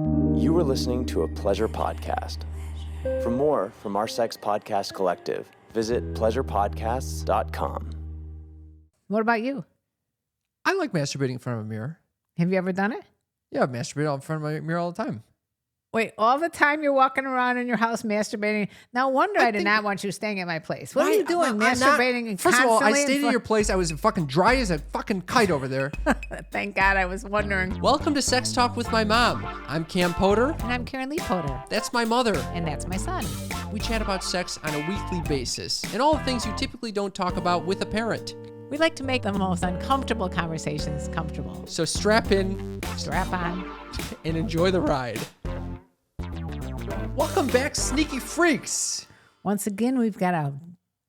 You are listening to a pleasure podcast. For more from our sex podcast collective, visit pleasurepodcasts.com. What about you? I like masturbating in front of a mirror. Have you ever done it? Yeah, I masturbate in front of my mirror all the time. Wait, all the time you're walking around in your house masturbating? No wonder I did not want you staying at my place. What are you doing, masturbating and First of all, I constantly stayed at your place. I was fucking dry as a fucking kite over there. Thank God, I was wondering. Welcome to Sex Talk with my mom. I'm Cam Potter. And I'm Karen Lee Potter. That's my mother. And that's my son. We chat about sex on a weekly basis and all the things you typically don't talk about with a parent. We like to make the most uncomfortable conversations comfortable. So strap in, Strap on, and enjoy the ride. Welcome back, sneaky freaks. Once again, we've got a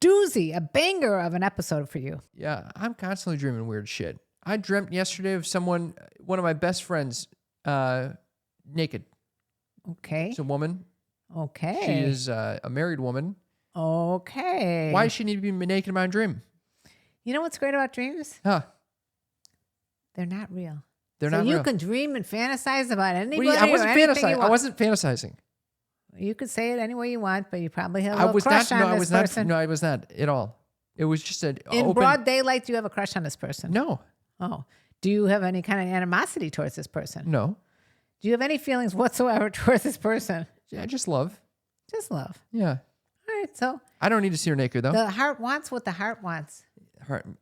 doozy, a banger of an episode for you. Yeah, I'm constantly dreaming weird shit. I dreamt yesterday of someone, one of my best friends, naked. Okay. It's a woman. Okay. She is a married woman. Okay. Why does she need to be naked in my dream? You know what's great about dreams? Huh. They're not real. They're so not you real. can dream and fantasize about anybody I wasn't or anything fantasizing. you want. I wasn't fantasizing. You could say it any way you want, but you probably have a I little was crush not. on No, I this was person. not. No, I was not at all. It was just an In open. broad daylight, do you have a crush on this person? No, Oh. Do you have any kind of animosity towards this person? no. Do you have any feelings whatsoever towards this person? Yeah, just love. Just love. Yeah. All right. So I don't need to see her naked though. the heart wants what the heart wants.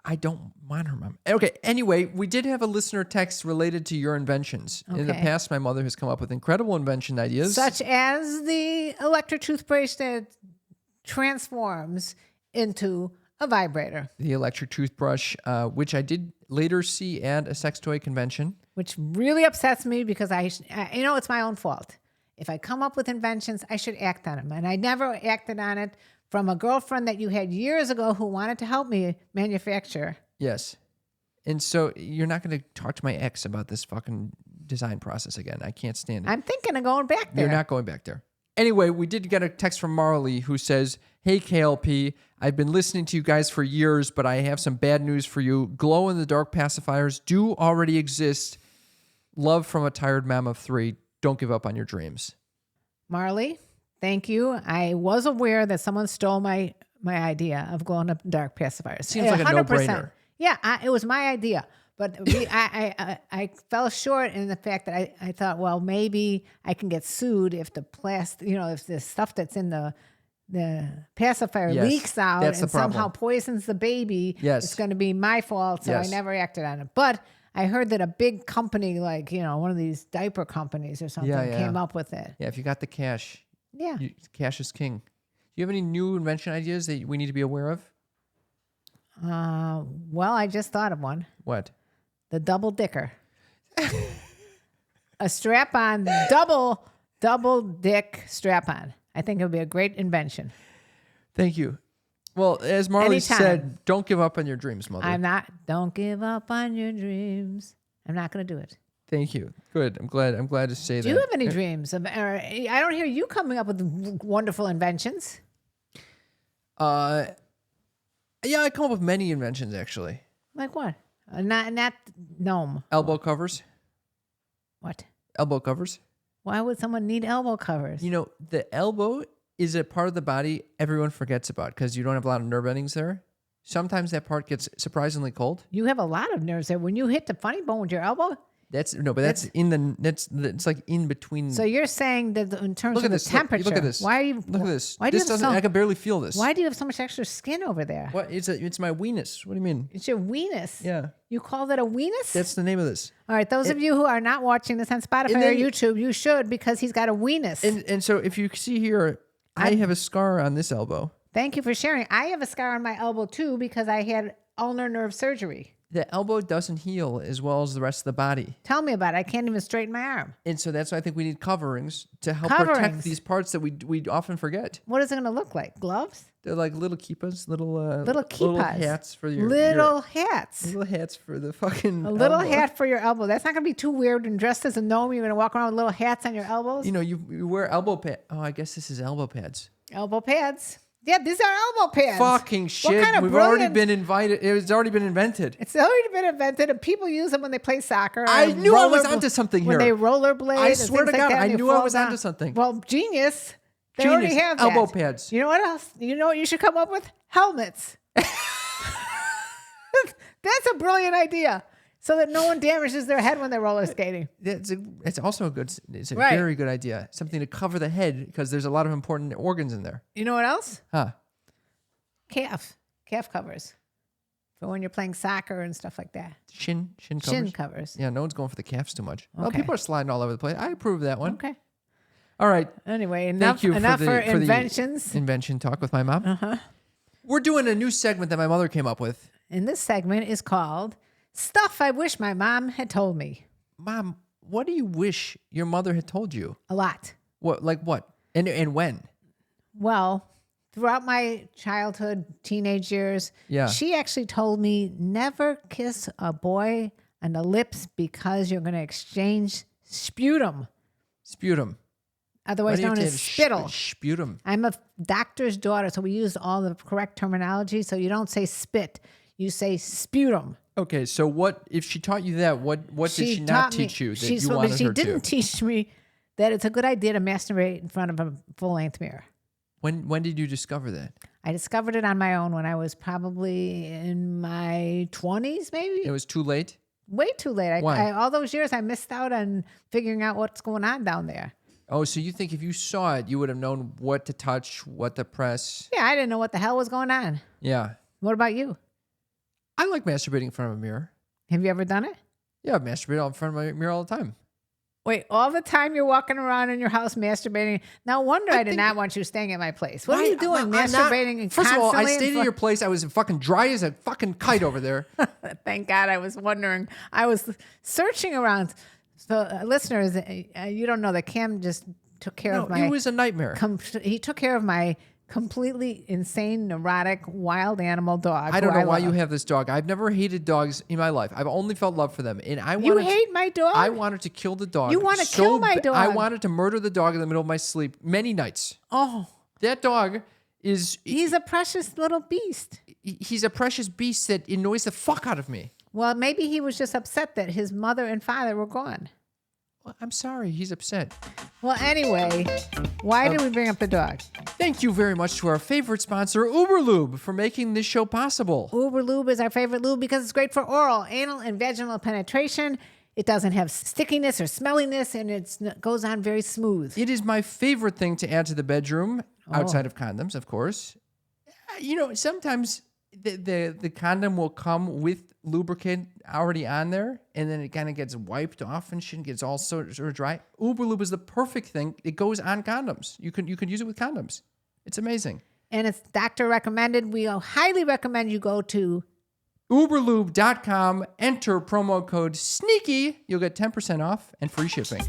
I don't want her mom. Okay. Anyway, we did have a listener text related to your inventions. In the Okay. past, my mother has come up with incredible invention ideas. Such as the electric toothbrush that transforms into a vibrator, The electric toothbrush, which I did later see at a sex toy convention. which really upsets me because it's my own fault. If I come up with inventions, I should act on them. And I never acted on it from a girlfriend that you had years ago who wanted to help me manufacture. Yes. And so you're not going to talk to my ex about this fucking design process again. I can't stand it. I'm thinking of going back there. You're not going back there. Anyway, we did get a text from Marley who says, "Hey KLP, I've been listening to you guys for years, but I have some bad news for you. Glow-in-the-dark pacifiers do already exist. Love from a tired mom of 3. Don't give up on your dreams." Marley, thank you. I was aware that someone stole my idea of glow-in-the-dark pacifiers. Seems like a 100%. no-brainer. Yeah, it was my idea. But I fell short in the fact that I thought, well, maybe I can get sued if the if the stuff that's in the pacifier Yes, leaks out that's the and somehow problem. poisons the baby. Yes. It's going to be my fault. So Yes. I never acted on it. But I heard that a big company like, one of these diaper companies or something Yeah. came up with it. Yeah, if you got the cash, Yeah. cash is king. Do you have any new invention ideas that we need to be aware of? Well, I just thought of one. What? The double dicker. A strap-on, double dick strap-on. I think it would be a great invention. Thank you. Well, as Marley Anytime. said, don't give up on your dreams, mother. Don't give up on your dreams. I'm not going to do it. Thank you. Good. I'm glad to say that. Do you have any dreams? I don't hear you coming up with wonderful inventions. Yeah, I come up with many inventions actually. Like what? Not gnome. Elbow covers. What? Elbow covers. Why would someone need elbow covers? You know, the elbow is a part of the body everyone forgets about because you don't have a lot of nerve endings there. Sometimes that part gets surprisingly cold. You have a lot of nerves there. When you hit the funny bone with your elbow. That's like in between. So you're saying that in terms Look of at the this. temperature. Look at this. Why are you? Look at this. Why This do you have doesn't. so, I can barely feel this. Why do you have so much extra skin over there? What? It's my weenus. What do you mean? It's your weenus. Yeah. You call that a weenus? That's the name of this. All right. Those of you who are not watching this on Spotify And or then- YouTube, you should because he's got a weenus. And so if you see here, I have a scar on this elbow. Thank you for sharing. I have a scar on my elbow too because I had ulnar nerve surgery. The elbow doesn't heal as well as the rest of the body. Tell me about it. I can't even straighten my arm. And so that's why I think we need coverings to help protect Coverings. these parts that we often forget. What is it going to look like? Gloves? They're like little kippas, little kippas. hats for your Little hats. little hats for the fucking A little elbow. hat for your elbow. That's not going to be too weird and dressed as a gnome. You're going to walk around with little hats on your elbows. You know, you wear elbow pad. Oh, I guess this is elbow pads. Elbow pads. Yeah, these are elbow pads. Fucking shit. kind of We've already brilliant- been invited. It's already been invented. It's already been invented, and people use them when they play soccer. I or knew I was roller- onto something When here. they rollerblade. I and swear things to like God, that, I and they knew I fall was down. onto something. Well, genius. They Genius. already have Elbow that. pads. You know what else? You know what you should come up with? Helmets. That's a brilliant idea. So that no one damages their head when they're roller skating. It's also a good. It's a Right. very good idea. Something to cover the head because there's a lot of important organs in there. You know what else? Huh? Calf covers for when you're playing soccer and stuff like that. Shin covers. Shin covers. Yeah, no one's going for the calves too much. Well, Okay. people are sliding all over the place. I approve of that one. Okay. All right. Anyway, Thank you enough for for the inventions. invention talk with my mom. Uh-huh. We're doing a new segment that my mother came up with. And this segment is called Stuff I Wish My Mom Had Told Me. Mom, what do you wish your mother had told you? A lot. What, like what? And when? Well, throughout my childhood, teenage years, Yeah. she actually told me never kiss a boy on the lips because you're going to exchange sputum, Sputum. otherwise Why do you known have to as have spittle. Sputum. I'm a doctor's daughter, so we use all the correct terminology. So you don't say spit, you say sputum. Okay, so what if she taught you that? What did she not taught me- teach you that she's- you but wanted she her didn't to? teach me that it's a good idea to masturbate in front of a full-length mirror. When did you discover that? I discovered it on my own when I was probably in my 20s, maybe. It was too late? Way too late. Why? All those years, I missed out on figuring out what's going on down there. Oh, so you think if you saw it, you would have known what to touch, what to press? Yeah, I didn't know what the hell was going on. Yeah. What about you? I like masturbating in front of a mirror. Have you ever done it? Yeah, I masturbate in front of my mirror all the time. Wait, all the time you're walking around in your house masturbating. No wonder I did not want you staying at my place. What are you doing, I'm not- masturbating and First of all, I constantly in stayed at front- your place. I was fucking dry as a fucking kite over there. Thank God I was wondering. I was searching around. So, listeners, you don't know that Cam just took care No, of my... it was a nightmare. He took care of my completely insane, neurotic, wild animal dog. I don't who know why love. you have this dog. I've never hated dogs in my life. I've only felt love for them, and I You wanted. hate my dog? I wanted to kill the dog. You wanna so kill my ba- I dog? wanted to murder the dog in the middle of my sleep many nights. Oh, That dog is. he's a precious little beast. He's a precious beast that annoys the fuck out of me. Well, maybe he was just upset that his mother and father were gone. Well, I'm sorry. He's upset. Well, anyway, why did we bring up the dog? Thank you very much to our favorite sponsor, Uberlube, for making this show possible. Uber Lube is our favorite lube because it's great for oral, anal, and vaginal penetration. It doesn't have stickiness or smelliness, and it goes on very smooth. It is my favorite thing to add to the bedroom, outside of condoms, of course. You know, sometimes the condom will come with lubricant already on there, and then it kind of gets wiped off and shit and gets all sort of dry. Uberlube is the perfect thing. It goes on condoms. You can use it with condoms. It's amazing. And it's doctor recommended. We highly recommend you go to Uberlube.com, enter promo code SNEAKY. You'll get 10% off and free shipping.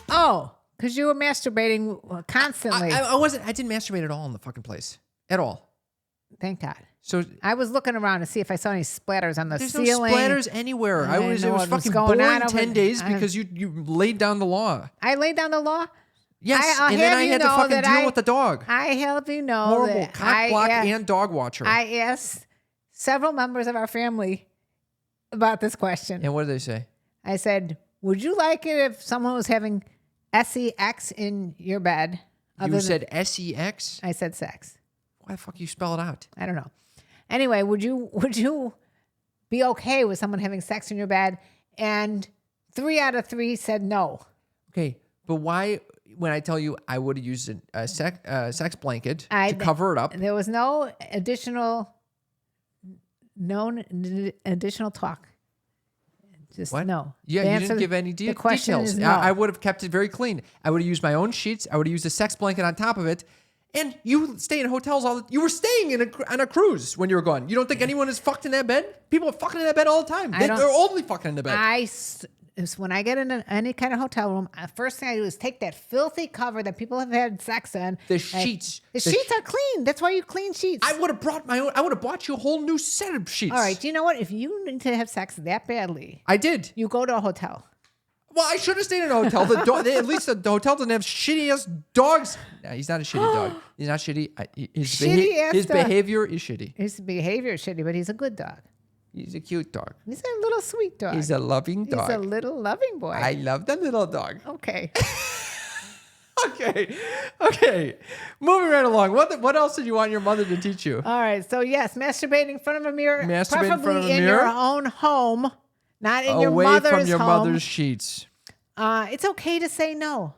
because you were masturbating constantly. I didn't masturbate at all in the fucking place. At all. Thank God. So I was looking around to see if I saw any splatters on the there's ceiling. no splatters anywhere. I didn't It know was what was fucking going boring on over 10 days there. because you laid down the law. I laid down the law. Yes, I'll and then have I you had to know fucking that deal with the dog. I help you know Horrible that cock block and dog watcher. I asked several members of our family about this question. And what did they say? I said, would you like it if someone was having sex in your bed? You said sex? I said sex. Why the fuck you spell it out? I don't know. Anyway, would you be okay with someone having sex in your bed? And 3 out of 3 said no. Okay, but why, when I tell you I would have used a sex blanket to cover it up? There was no additional talk. Just What? no. Yeah, The you answer- didn't give any the question details. is no. I would have kept it very clean. I would have used my own sheets. I would have used a sex blanket on top of it. And you stay in hotels you were staying on a cruise when you were gone. You don't think anyone is fucked in that bed? People are fucking in that bed all the time. They're only fucking in the bed. When I get in any kind of hotel room, first thing I do is take that filthy cover that people have had sex in. The sheets. The sheets are clean. That's why you clean sheets. I would have brought my own. I would have bought you a whole new set of sheets. All right. Do you know what? If you need to have sex that badly, I did. you go to a hotel. Well, I should have stayed in a hotel. At least the hotel doesn't have shitty ass dogs. Nah, he's not a shitty dog. He's not shitty. His behavior is shitty. His behavior is shitty, but he's a good dog. He's a cute dog. He's a little sweet dog. He's a loving dog. He's a little loving boy. I love the little dog. Okay. Okay. Moving right along. What else did you want your mother to teach you? All right. So yes, masturbate in front of a mirror. Masturbate in front of a preferably in mirror? your own home, not in your Away mother's from your home. mother's sheets. It's okay to say no.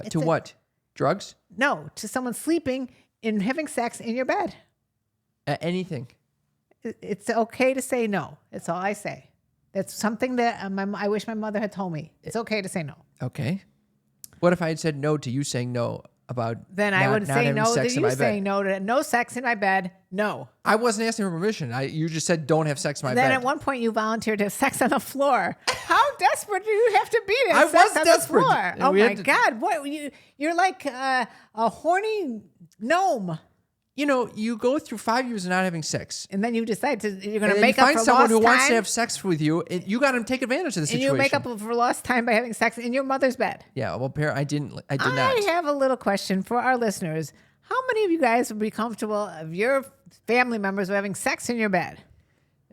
To what? Drugs? No, to someone sleeping and having sex in your bed. Anything. It's okay to say no. That's all I say. That's something that I wish my mother had told me. It's okay to say no. Okay. What if I had said no to you saying no about Then I would say no to you bed? saying no to no sex in my bed. No. I wasn't asking for permission. You just said don't have sex in my Then bed. at one point you volunteered to have sex on the floor. How desperate do you have to be to have I sex was on desperate. the floor? And Oh we my had to- God! What you're like a horny gnome, You know, you go through 5 years of not having sex. and then you decide you're going And to then make you up find for someone lost who wants to time, have sex with you. You got to take advantage of the and situation. you make up for lost time by having sex in your mother's bed. Yeah, well, I did not. I have a little question for our listeners. How many of you guys would be comfortable of your family members having sex in your bed?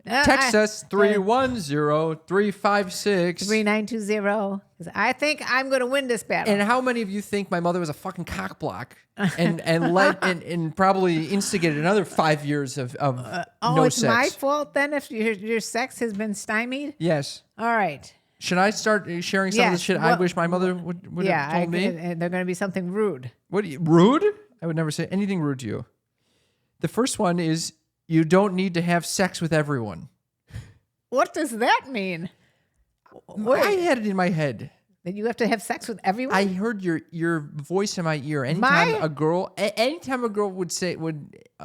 Text us 310-356. 3920. I think I'm going to win this battle. And how many of you think my mother was a fucking cockblock and probably instigated another 5 years of no it's sex? my fault then if your sex has been stymied? Yes. All right. Should I start sharing some of the Yes, shit I well, wish my mother would have told me? and they're going to be something rude. What rude? I would never say anything rude to you. The first one is you don't need to have sex with everyone. What does that mean? I had it in my head. That you have to have sex with everyone? I heard your voice in my ear anytime a girl would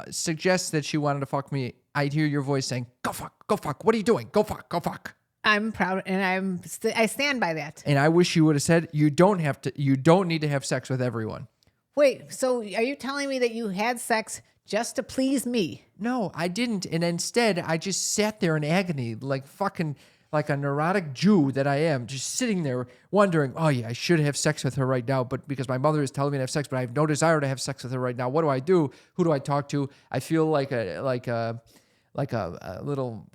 suggest that she wanted to fuck me. I'd hear your voice saying, "Go fuck. What are you doing? Go fuck." I'm proud, and I stand by that. And I wish you would have said you don't need to have sex with everyone. Wait, so are you telling me that you had sex just to please me? No, I didn't. And instead, I just sat there in agony, like a neurotic Jew that I am, just sitting there wondering, oh yeah, I should have sex with her right now, but because my mother is telling me to have sex, but I have no desire to have sex with her right now. What do I do? Who do I talk to? I feel like a little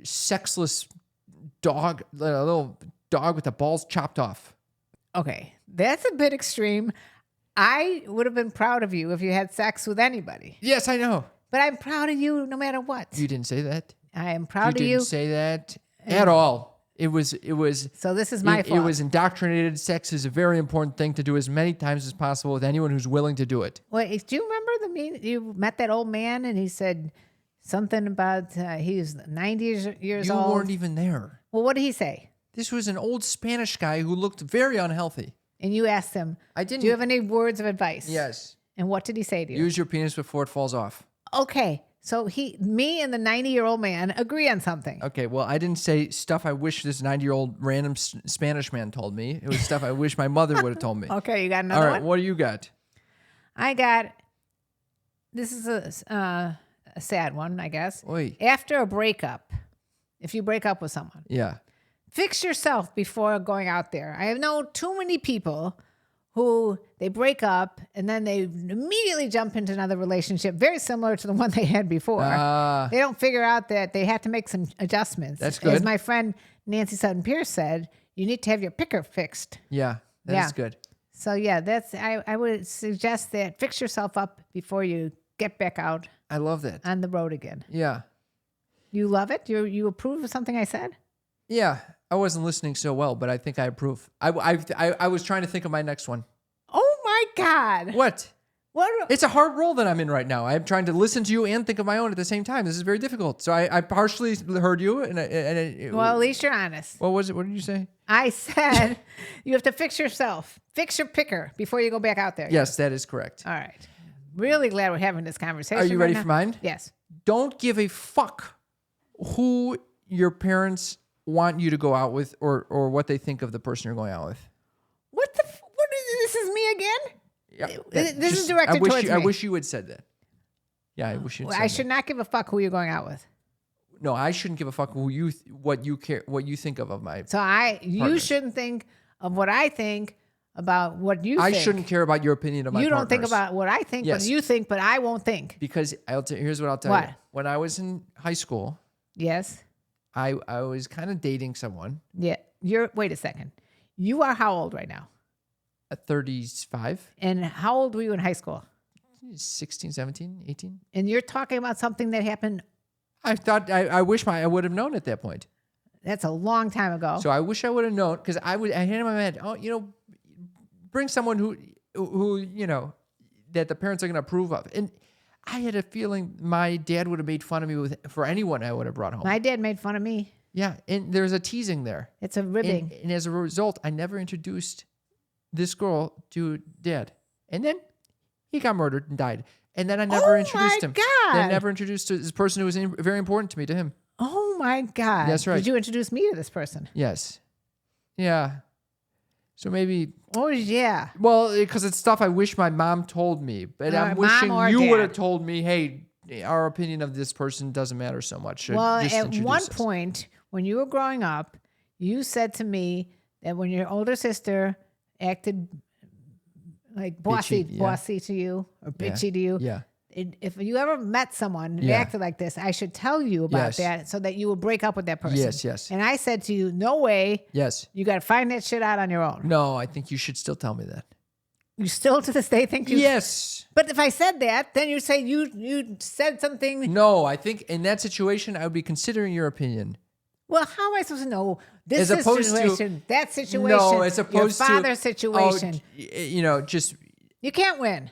sexless dog, a little dog with the balls chopped off. Okay, that's a bit extreme. I would have been proud of you if you had sex with anybody. Yes, I know. But I'm proud of you no matter what. You didn't say that. I am proud of You you. didn't say that at all. It was. So this is my fault. It was indoctrinated. Sex is a very important thing to do as many times as possible with anyone who's willing to do it. Wait, do you remember you met that old man and he said something about he's 90 years You old? weren't even there. Well, what did he say? This was an old Spanish guy who looked very unhealthy. And you asked him, I didn't. do you have any words of advice? Yes. And what did he say to you? Use your penis before it falls off. Okay. So me and the 90-year-old man agree on something. Okay, well, I didn't say stuff I wish this 90-year-old random Spanish man told me. It was stuff I wish my mother would have told me. Okay, you got another All right, one? what do you got? I got, this is a sad one, I guess. Oy. After a breakup, if you break up with someone, Yeah. fix yourself before going out there. I know too many people who they break up and then they immediately jump into another relationship very similar to the one they had before. They don't figure out that they have to make some adjustments. That's good. As my friend Nancy Sutton Pierce said, you need to have your picker fixed. Yeah, that's good. So yeah, I would suggest that fix yourself up before you get back out I love that. on the road again. Yeah. You love it? You approve of something I said? Yeah, I wasn't listening so well, but I think I approve. I was trying to think of my next one. Oh my God. What? What? It's a hard role that I'm in right now. I'm trying to listen to you and think of my own at the same time. This is very difficult. So I partially heard you. Well, at least you're honest. What was it? What did you say? I said you have to fix yourself. Fix your picker before you go back out there. Yes, that is correct. All right. Really glad we're having this conversation. Are you right ready now. for mine? Yes. Don't give a fuck who your parents want you to go out with or what they think of the person you're going out with. What is this is me again? Yeah, This is directed towards me. I wish you had said that. Yeah, I wish you had said I should not give a fuck who you're going out with. No, I shouldn't give a fuck what you think of my. So you partners. shouldn't think of what I think about what you I think. shouldn't care about your opinion of my You don't think partners. about what I think, Yes. but you think, but I won't think. Because here's what I'll tell What? you. When I was in high school, Yes. I was kind of dating someone Yeah. Wait a second. You are how old right now? at 35, And how old were you in high school? 16, 17, 18. And you're talking about something that happened. I thought I wish I would have known at that point. That's a long time ago. So I wish I would have known because I had in my head, bring someone who that the parents are going to approve of. And I had a feeling my dad would have made fun of me for anyone I would have brought home. My dad made fun of me. Yeah, and there's a teasing there. It's a ribbing. And as a result, I never introduced this girl to Dad. And then he got murdered and died. And then I never introduced him. Oh, my God. Then I never introduced this person who was very important to me to him. Oh, my God. That's right. Did you introduce me to this person? Yes. Yeah. So maybe, Oh, yeah. well, because it's stuff I wish my mom told me. But I'm Mom wishing or you dad? would have told me, hey, our opinion of this person doesn't matter so much. Well, Just at introduce one us. point, when you were growing up, you said to me that when your older sister acted like bossy to you or bitchy to you, Yeah. if you ever met someone who Yeah. acted like this, I should tell you about Yes. that so that you will break up with that person. Yes, yes. And I said to you, no way. Yes. You got to find that shit out on your own. No, I think you should still tell me that. You still to this day think you... Yes. But if I said that, then you say you said something. No, I think in that situation, I would be considering your opinion. Well, how am I supposed to know this As opposed to- situation, that situation, No, as opposed your to father's situation? Just You can't win.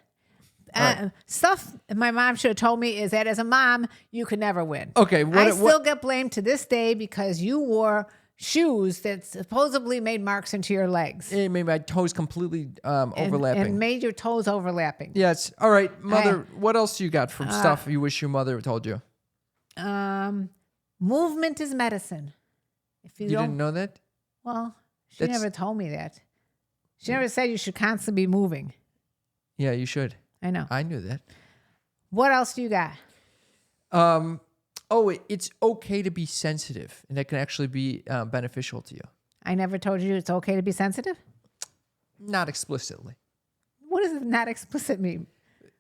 Right. Stuff my mom should have told me is that as a mom, you could never win. Okay, I still get blamed to this day because you wore shoes that supposedly made marks into your legs. it made my toes completely overlapping. And made your toes overlapping. Yes. All right, mother. What else you got from stuff you wish your mother told you? Movement is medicine. If you, You don't, didn't know that? well, she That's- never told me that. She never said you should constantly be moving. Yeah, you should. I know. I knew that. What else do you got? It's okay to be sensitive, and that can actually be beneficial to you. I never told you it's okay to be sensitive. Not explicitly. What does not explicit mean?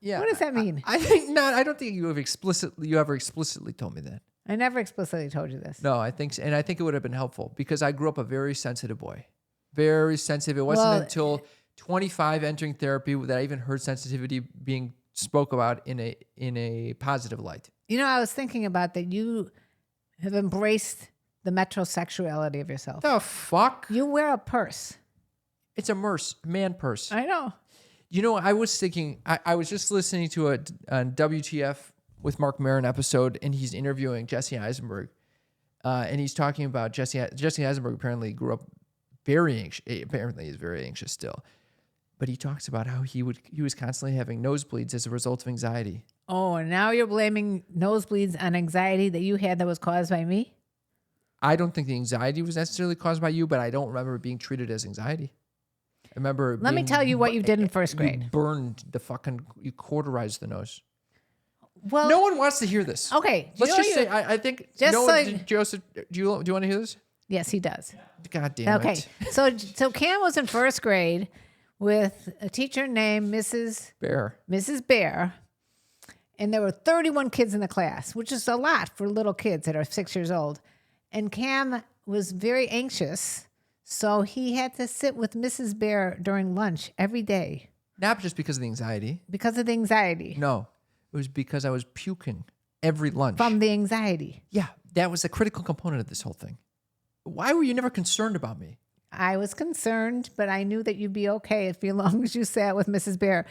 Yeah. What does that mean? I think not. I don't think you ever explicitly told me that. I never explicitly told you this. No, I think, and I think it would have been helpful because I grew up a very sensitive boy, very sensitive. It wasn't until 25 entering therapy that I even heard sensitivity being spoke about in a positive light. You know, I was thinking about that. You have embraced the metrosexuality of yourself. The fuck? You wear a purse. It's a man purse. I know. You know, I was thinking. I was just listening to a WTF with Mark Maron episode, and he's interviewing Jesse Eisenberg, and he's talking about Jesse Eisenberg. Apparently, grew up very anxious. Apparently, is very anxious still. But he talks about how he was constantly having nosebleeds as a result of anxiety. Oh, and now you're blaming nosebleeds on anxiety that you had that was caused by me? I don't think the anxiety was necessarily caused by you, but I don't remember it being treated as anxiety. I remember. Let me tell you what you did in first grade. You cauterized the nose. Well, No one wants to hear this. okay. Let's just say, I think. Just no so- one, Joseph, do you want to hear this? Yes, he does. God damn Okay. it. So Cam was in first grade with a teacher named Mrs. Bear, and there were 31 kids in the class, which is a lot for little kids that are 6 years old. And Cam was very anxious, so he had to sit with Mrs. Bear during lunch every day Not just because of the anxiety. because of the anxiety. No, it was because I was puking every lunch. From the anxiety. Yeah, that was a critical component of this whole thing. Why were you never concerned about me? I was concerned, but I knew that you'd be okay as long as you sat with Mrs. Bear.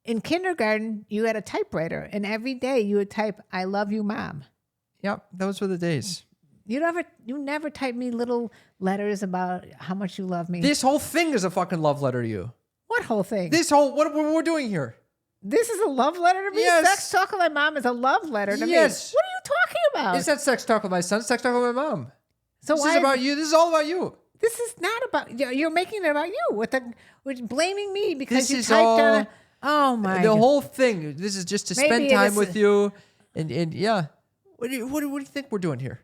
In kindergarten, you had a typewriter, and every day you would type, "I love you, Mom." Yep, those were the days. You never typed me little letters about how much you love me. This whole thing is a fucking love letter to you. What whole thing? What we're doing here. This is a love letter to me? Yes. Sex talk with my mom is a love letter to Yes. me. What are you talking about? It's not sex talk with my son, it's sex talk with my mom. So This why is about you. This is all about you. This is not about you're making it about you with blaming me because This you is typed all- on oh my The God. whole thing. This is just to Maybe spend it time is- with you. And yeah. What do you think we're doing here?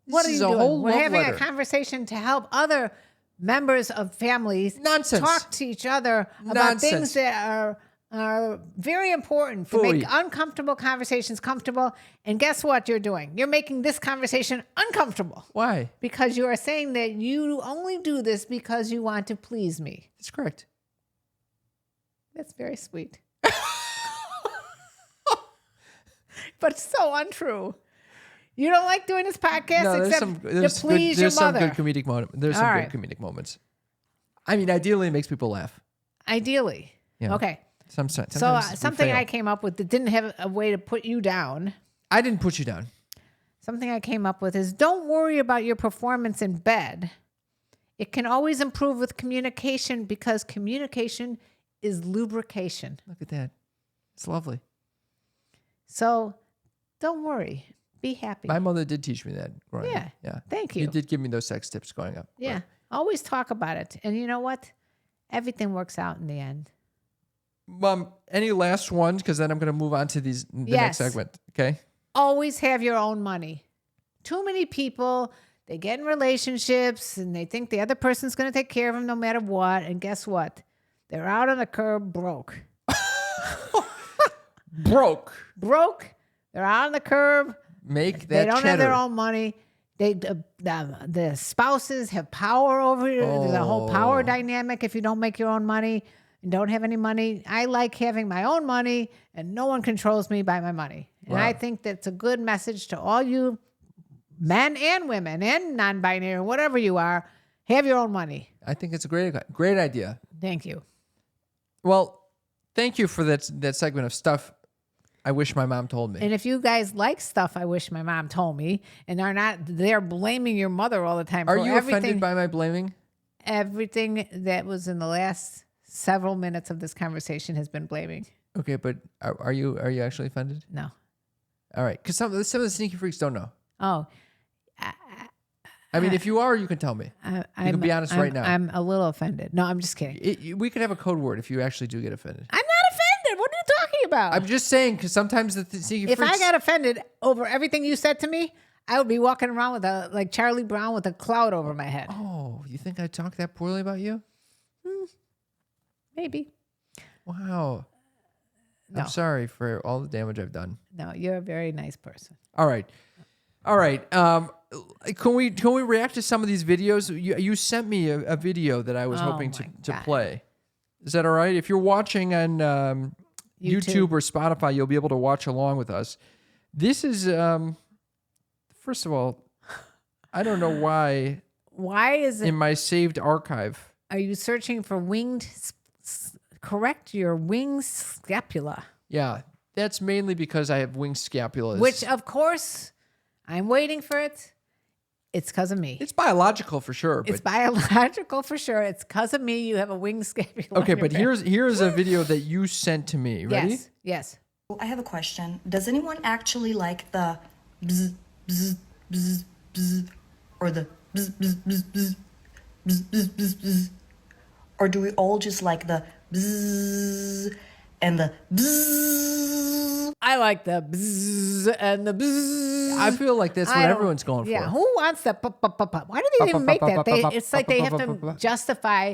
What This are is you a doing? whole We're love having letter. a conversation to help other members of families Nonsense. talk to each other about Nonsense. things that are very important to Phooey. make uncomfortable conversations comfortable. And guess what you're doing? You're making this conversation uncomfortable Why? because you are saying that you only do this because you want to please me. That's correct. That's very sweet. But so untrue. You don't like doing this podcast No, except to please your some mother. good comedic moments. There's All some right. good comedic moments. I mean, ideally, it makes people laugh. Ideally. Yeah. Okay. Sometimes So we something fail. I came up with that didn't have a way to put you down. I didn't put you down. Something I came up with is don't worry about your performance in bed. It can always improve with communication because communication is lubrication. Look at that. It's lovely. So don't worry. Be happy. My mother did teach me that growing Yeah. up. Yeah. Thank You you. did give me those sex tips growing up. Yeah. Right. Always talk about it. And you know what? Everything works out in the end. Any last ones? Because then I'm going to move on to the next Yes. segment. Okay. Always have your own money. Too many people, they get in relationships and they think the other person's going to take care of them no matter what. And guess what? They're out on the curb broke. Broke. Broke. They're out on the curb. Make that They don't have cheddar. their own money. The spouses have power over you. There's a whole power dynamic if you don't make your own money and don't have any money. I like having my own money and no one controls me by my money. And Wow. I think that's a good message to all you men and women and non-binary, whatever you are. Have your own money. I think it's a great idea. Thank you. Well, thank you for that segment of stuff I wish my mom told me. And if you guys like stuff I wish my mom told me and are not there blaming your mother all the time Are for you everything, offended by my blaming? everything that was in the last several minutes of this conversation has been blaming. Okay, but are you actually offended? No. All right, because some of the sneaky freaks don't know. Oh, I mean, if you are, you can tell me. You can be honest right now. I'm a little offended. No, I'm just kidding. We could have a code word if you actually do get offended. I'm not offended. What are you talking about? I'm just saying because sometimes the sneaky if freaks. I got offended over everything you said to me, I would be walking around with like Charlie Brown with a cloud over my head. Oh, you think I talk that poorly about you? Maybe. Wow. No. I'm sorry for all the damage I've done. No, you're a very nice person. All right. Can we react to some of these videos? You sent me a video that I was hoping my to God. play. Is that all right? If you're watching on YouTube or Spotify, you'll be able to watch along with us. This is, first of all, I don't know why Why is it? in my saved archive. Are you searching for winged? Correct your winged scapula. Yeah, that's mainly because I have winged scapulas. Which, of course, I'm waiting for it. It's because of me. it's biological for sure. It's But biological for sure. It's because of me. You have a winged scapula. okay, on your but back. here's a video that you sent to me. Ready? Yes. Yes. I have a question. Does anyone actually like the bzz, bzz, bzz, bzz, or the bzz, bzz, bzz, bzz, bzz, bzz, bzz, bzz? Or do we all just like the bzz and the bzz? I like the bzzz and the bzzz. I feel like that's what I don't- everyone's going for. Yeah, who wants the pop, pop, pop, pop? Why do they even make that? It's like they have to justify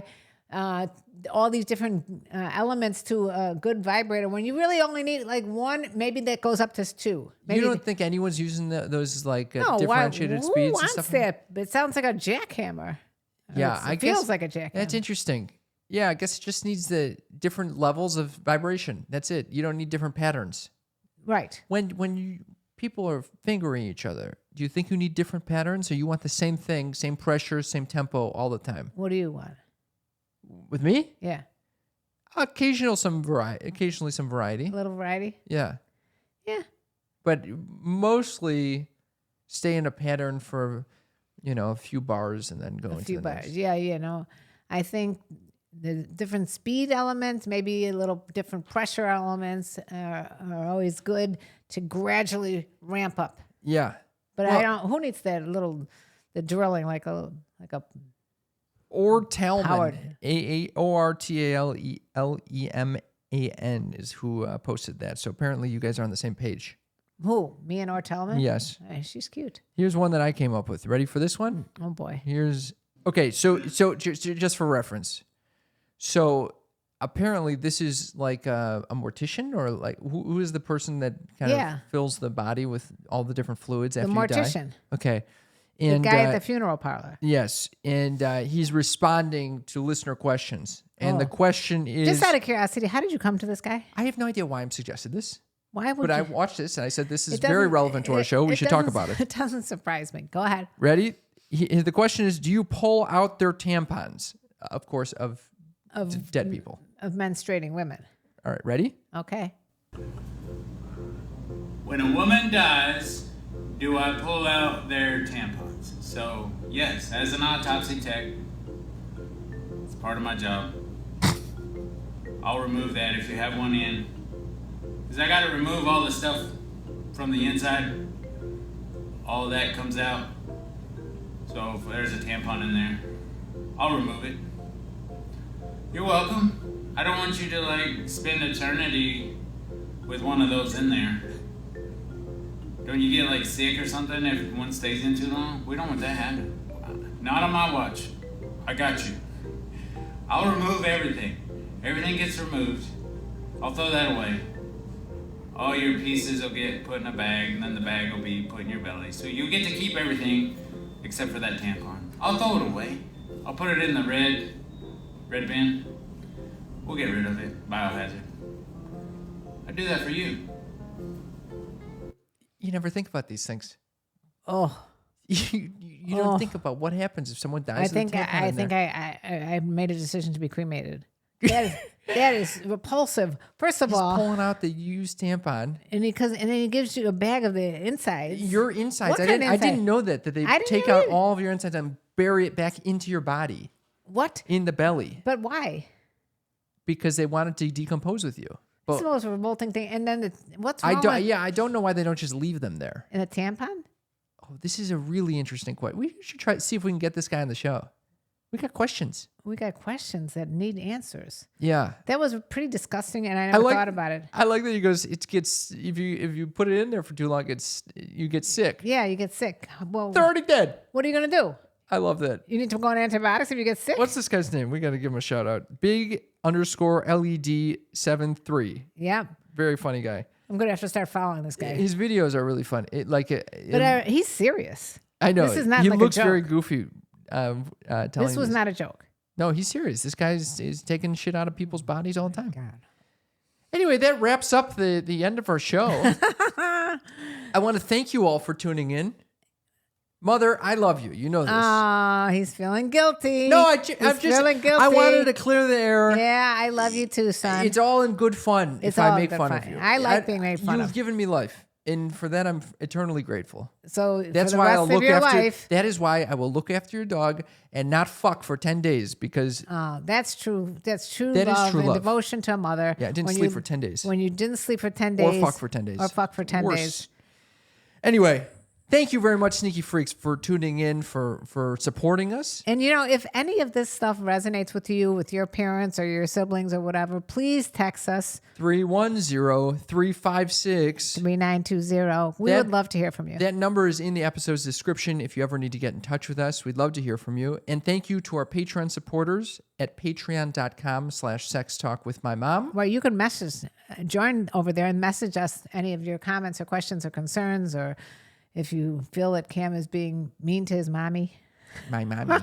all these different elements to a good vibrator when you really only need like one, maybe that goes up to two. Maybe You don't think anyone's using those like no, why, differentiated who speeds and wants stuff? that? It sounds like a jackhammer. Yeah, It feels like a jackhammer. That's interesting. Yeah, I guess it just needs the different levels of vibration. That's it. You don't need different patterns. Right. When people are fingering each other, do you think you need different patterns, or you want the same thing, same pressure, same tempo all the time? What do you want? With me, Yeah. occasionally some variety. A little variety? Yeah, Yeah. but mostly stay in a pattern for a few bars and then go A into few the bars. next. Yeah, I think the different speed elements, maybe a little different pressure elements are always good to gradually ramp up. Yeah. But Well- I don't. Who needs the drilling like a Or Talman, Howard. AORTALELEMAN is who posted that. So apparently you guys are on the same page. Who? Me and Ortelman? Yes. She's cute. Here's one that I came up with. Ready for this one? Oh boy. Okay. So just for reference, so apparently this is like a mortician, or like who is the person that kind of fills the body with all the different fluids after you die? The mortician. Okay. And the guy at the funeral parlor. Yes, and he's responding to listener questions. And the question is... Just out of curiosity, how did you come to this guy? I have no idea why I'm suggested this. Why would But I watched this and I said, this is very relevant to our show. We should talk about it. It doesn't surprise me. Go ahead. Ready? The question is, do you pull out their tampons? Of course, of dead people. Of menstruating women. All right, ready? Okay. When a woman dies, do I pull out their tampons? So, yes, as an autopsy tech, it's part of my job. I'll remove that if you have one in. Because I got to remove all the stuff from the inside. All of that comes out. So if there's a tampon in there, I'll remove it. You're welcome. I don't want you to, like, spend eternity with one of those in there. Don't you get, like, sick or something if one stays in too long? We don't want that to happen. Not on my watch. I got you. I'll remove everything. Everything gets removed. I'll throw that away. All your pieces will get put in a bag, and then the bag will be put in your belly. So you get to keep everything except for that tampon. I'll throw it away. I'll put it in the red bin. We'll get rid of it. Biohazard. I do that for you. You never think about these things. Oh. You don't think about what happens if someone dies. I think I made a decision to be cremated. That is repulsive. First of all, pulling out the used tampon, and then he gives you a bag of the insides. Your insides. What I didn't know that they take out all of your insides and bury it back into your body. What? In the belly. But why? Because they wanted to decompose with you. It's the most revolting thing. And then what's wrong I don't know why they don't just leave them there. In a tampon? Oh, this is a really interesting question. We should see if we can get this guy on the show. We got questions. We got questions that need answers. Yeah. That was pretty disgusting, and I never thought about it. I like that he goes, if you put it in there for too long, you get sick. Yeah, you get sick. Well, they're already dead. What are you going to do? I love that. You need to go on antibiotics if you get sick? What's this guy's name? We got to give him a shout out. Big_LED73. Yeah. Very funny guy. I'm going to have to start following this guy. His videos are really fun. But he's serious. I know. This is not he like looks a joke. very goofy. This was not a joke. No, he's serious. This guy is taking shit out of people's bodies all the time. God. Anyway, that wraps up the end of our show. I want to thank you all for tuning in. Mother, I love you. You know this. Oh, he's feeling guilty. No, I'm just feeling guilty. I wanted to clear the air. Yeah, I love you too, son. It's all in good fun if I make fun of you. I like being made fun of. You've given me life. And for that, I'm eternally grateful. So that's for the why rest I'll of look your after. Life, that is why I will look after your dog and not fuck for 10 days because. That's true. That's true. That love is true and love. Devotion to a mother. Yeah, I didn't sleep for 10 days. When you didn't sleep for 10 days. Or fuck for 10 days. Or fuck for 10 Worse. days. Anyway. Thank you very much, Sneaky Freaks, for tuning in, for supporting us. And, if any of this stuff resonates with you, with your parents or your siblings or whatever, please text us. 310-356-3920. We would love to hear from you. That number is in the episode's description if you ever need to get in touch with us. We'd love to hear from you. And thank you to our Patreon supporters at patreon.com/sextalkwithmymom. Well, you can join over there and message us any of your comments or questions or concerns, or if you feel that Cam is being mean to his mommy. My mommy.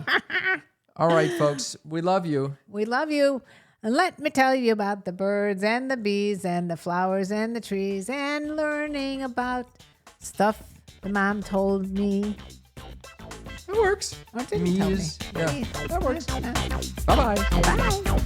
All right, folks. We love you. We love you. And let me tell you about the birds and the bees and the flowers and the trees and learning about stuff the mom told me. It works. Or didn't tell me. Yeah, that works. Bye-bye. Bye-bye. Bye.